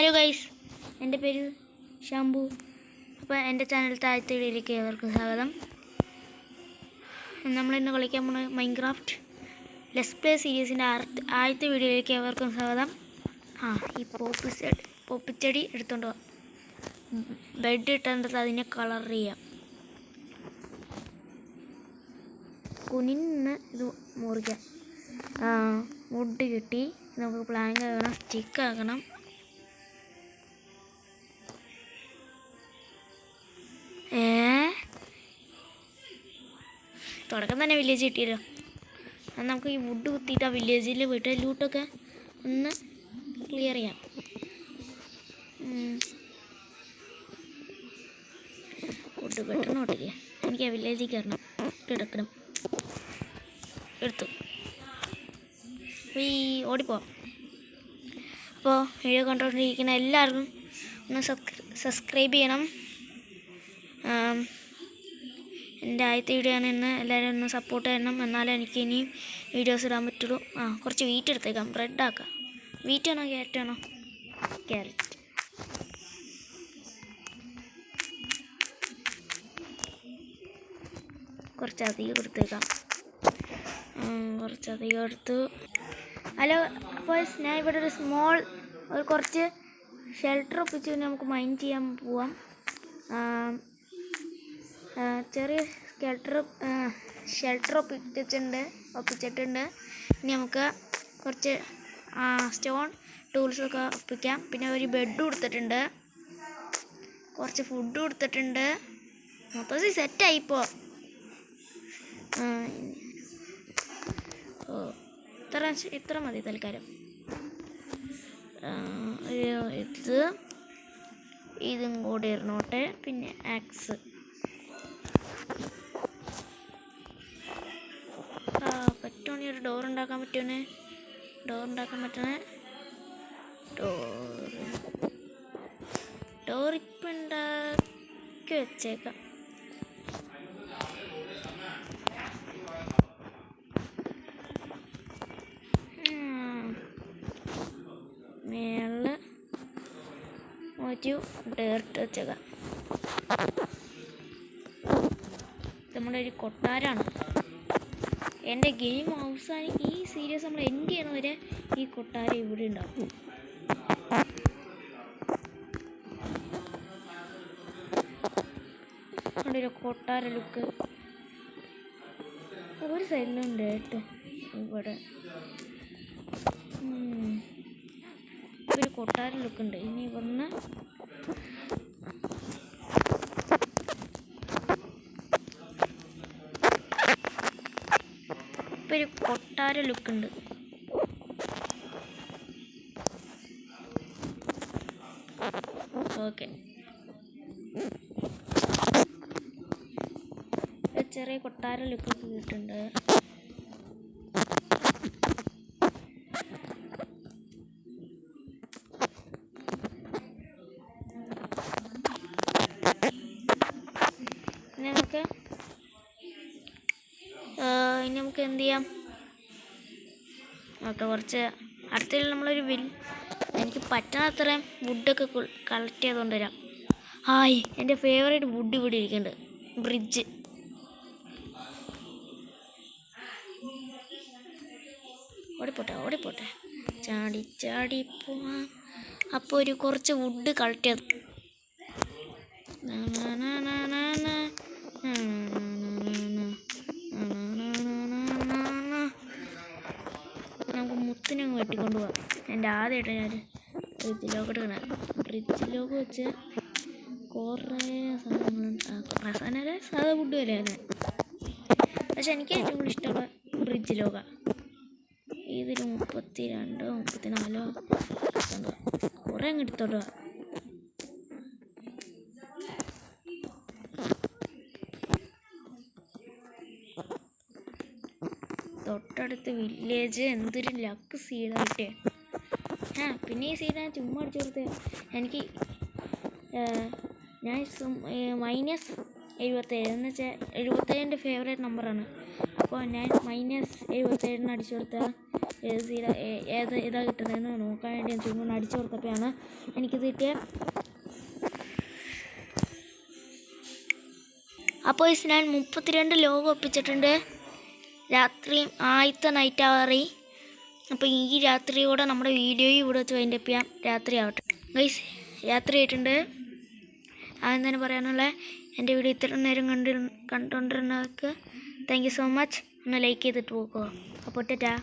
Hello guys, എൻ്റെ പേര് ശംഭു. അപ്പോൾ എൻ്റെ ചാനൽ താഴത്തെ വീഡിയോയിലേക്ക് ഏവർക്കും സ്വാഗതം. നമ്മളിന്ന് കളിക്കാൻ പോകുന്ന മൈൻക്രാഫ്റ്റ് ലെറ്റ്സ് പ്ലേ സീരീസിൻ്റെ ആദ്യത്തെ വീഡിയോയിലേക്ക് ഏവർക്കും സ്വാഗതം. ഈ പോപ്പിച്ചെടി എടുത്തുകൊണ്ട് പോവാം. ബെഡ് ഇട്ടിട്ട് അതിനെ കളർ ചെയ്യാം. കുനിന്ന് ഇത് മുറിക്കാം. വുഡ് കിട്ടി. നമുക്ക് പ്ലാങ്ക് ആക്കണം, സ്റ്റിക്ക് ആക്കണം. തുടക്കം തന്നെ വില്ലേജ് കിട്ടിയല്ലോ. അത് നമുക്ക് ഈ വുഡ് കുത്തിയിട്ട് ആ വില്ലേജിൽ പോയിട്ട് ലൂട്ടൊക്കെ ഒന്ന് ക്ലിയർ ചെയ്യാം. വുഡ് പെട്ടെന്ന് ഓട്ടിക്കുക. എനിക്ക് ആ വില്ലേജിൽ കയറണം, എടുക്കണം. എടുത്തു ഈ ഓടിപ്പോവാം. അപ്പോൾ വീഡിയോ കണ്ടുകൊണ്ടിരിക്കുന്ന എല്ലാവർക്കും ഒന്ന് സബ്സ്ക്രൈബ് ചെയ്യണം. എൻ്റെ ആദ്യത്തെ വീഡിയോ ആണ്. ഇന്ന് എല്ലാവരും ഒന്ന് സപ്പോർട്ട് ചെയ്യണം, എന്നാലേ എനിക്ക് ഇനിയും വീഡിയോസ് ഇടാൻ പറ്റുള്ളൂ. കുറച്ച് വീറ്റ് എടുത്തേക്കാം, ബ്രെഡ് ആക്കാം. വീറ്റ് ആണോ ക്യാരറ്റ് ആണോ? ക്യാരറ്റ്. കുറച്ചധികം എടുത്തേക്കാം. കുറച്ചധികം എടുത്തു. ഹലോ, അപ്പോൾ ഞാൻ ഇവിടെ ഒരു കുറച്ച് ഷെൽട്ടർ ഒപ്പിച്ച് നമുക്ക് മൈൻ ചെയ്യാൻ പോവാം. ചെറിയ ഷെൽട്ടർ ഒപ്പിച്ചിട്ടുണ്ട്. ഇനി നമുക്ക് കുറച്ച് സ്റ്റോൺ ടൂൾസൊക്കെ ഒപ്പിക്കാം. പിന്നെ ഒരു ബെഡ് കൊടുത്തിട്ടുണ്ട്, കുറച്ച് ഫുഡ് കൊടുത്തിട്ടുണ്ട്. മൊത്തത്തിൽ സെറ്റായിപ്പോൾ. ഇത്ര മതി തൽക്കാലം. ഇതും കൂടി ഇരുന്നോട്ടെ. പിന്നെ ആക്സ് പറ്റുവാണെങ്കിൽ ഒരു ഡോർ ഉണ്ടാക്കാൻ പറ്റണേ. ഡോർ ഇപ്പം ഉണ്ടാക്കി വെച്ചേക്കാം. മേളില് ഡേർട്ട് വെച്ചേക്കാം. നമ്മുടെ ഒരു കൊട്ടാരാണ്. എൻ്റെ ഗെയിം ഈ സീരീസ് നമ്മൾ എൻഡ് ചെയ്യണ വരെ ഈ കൊട്ടാരം ഇവിടെ ഉണ്ടാവും. അവിടെ ഒരു കൊട്ടാര ലുക്ക് ഒരു സൈഡിലുണ്ട് കേട്ടോ. ഇവിടെ ഒരു കൊട്ടാര ലുക്കുണ്ട്. ഇനി ഇവിടുന്ന് ഒരു കൊട്ടാര ലുക്കുണ്ട്. ഓക്കെ, ചെറിയ കൊട്ടാര ലുക്കൊക്കെ കിട്ടുന്നുണ്ട്. ഇനി നമുക്ക് എന്ത് ചെയ്യാം? ഓക്കെ, കുറച്ച് അടുത്ത നമ്മളൊരു എനിക്ക് പറ്റുന്ന അത്രയും വുഡൊക്കെ കളക്ട് ചെയ്തുകൊണ്ട് വരാം. എൻ്റെ ഫേവറേറ്റ് വുഡ് ഇവിടെ ഇരിക്കുന്നുണ്ട്. ബ്രിഡ്ജ്. ഓടിപ്പോട്ടെ ചാടി പോവാം. അപ്പോൾ ഒരു കുറച്ച് വുഡ് കളക്ട് ചെയ്തു. നമുക്ക് മുത്തിനെ വെട്ടിക്കൊണ്ട് പോവാം. എൻ്റെ ആദ്യമായിട്ട് ഞാൻ ഫ്രിഡ്ജിലോട്ട് വെച്ച് കുറേ സാധനങ്ങൾ സാധാ വുഡ് വരെയാണ്. പക്ഷെ എനിക്ക് ഏറ്റവും കൂടുതൽ ഇഷ്ടമുള്ള ഫ്രിഡ്ജിലോക. ഇതിൽ 32 34 കുറേ അങ്ങ് എടുത്തോട്ട് പോവാം. തൊട്ടടുത്ത് വില്ലേജ്. എന്തൊരു ലക്ക് സീഡായിട്ടേ. പിന്നെ ഈ സീഡ് ഞാൻ ചുമ്മാ അടിച്ചു കൊടുത്ത്. എനിക്ക് ഞാൻ -77 എന്ന് വെച്ചാൽ 77 എൻ്റെ ഫേവറേറ്റ് നമ്പറാണ്. അപ്പോൾ ഞാൻ -77 അടിച്ചു കൊടുത്താൽ ഏതാ കിട്ടുന്നതെന്ന് നോക്കാൻ വേണ്ടി ഞാൻ ചുമ്മാ അടിച്ചു കൊടുത്തപ്പോഴാണ് എനിക്കിത് കിട്ടിയത്. അപ്പോൾ ഞാൻ 32 ലോഗോ ഒപ്പിച്ചിട്ടുണ്ട്. രാത്രിയും ആദ്യത്തെ നൈറ്റ് ആവാറായി. അപ്പോൾ ഈ രാത്രിയോടെ നമ്മുടെ വീഡിയോയും ഇവിടെ വെച്ച് അതിൻ്റെ ചെയ്യാം. രാത്രി ആവട്ടെ ഗൈസ്, രാത്രി ആയിട്ടുണ്ട്. ആദ്യം തന്നെ പറയാനുള്ള എൻ്റെ വീഡിയോ ഇത്ര നേരം കണ്ടുകൊണ്ടിരുന്നവർക്ക് താങ്ക് യു സോ മച്ച്. ഒന്ന് ലൈക്ക് ചെയ്തിട്ട് പോകുക. അപ്പോൾ ടാറ്റാ.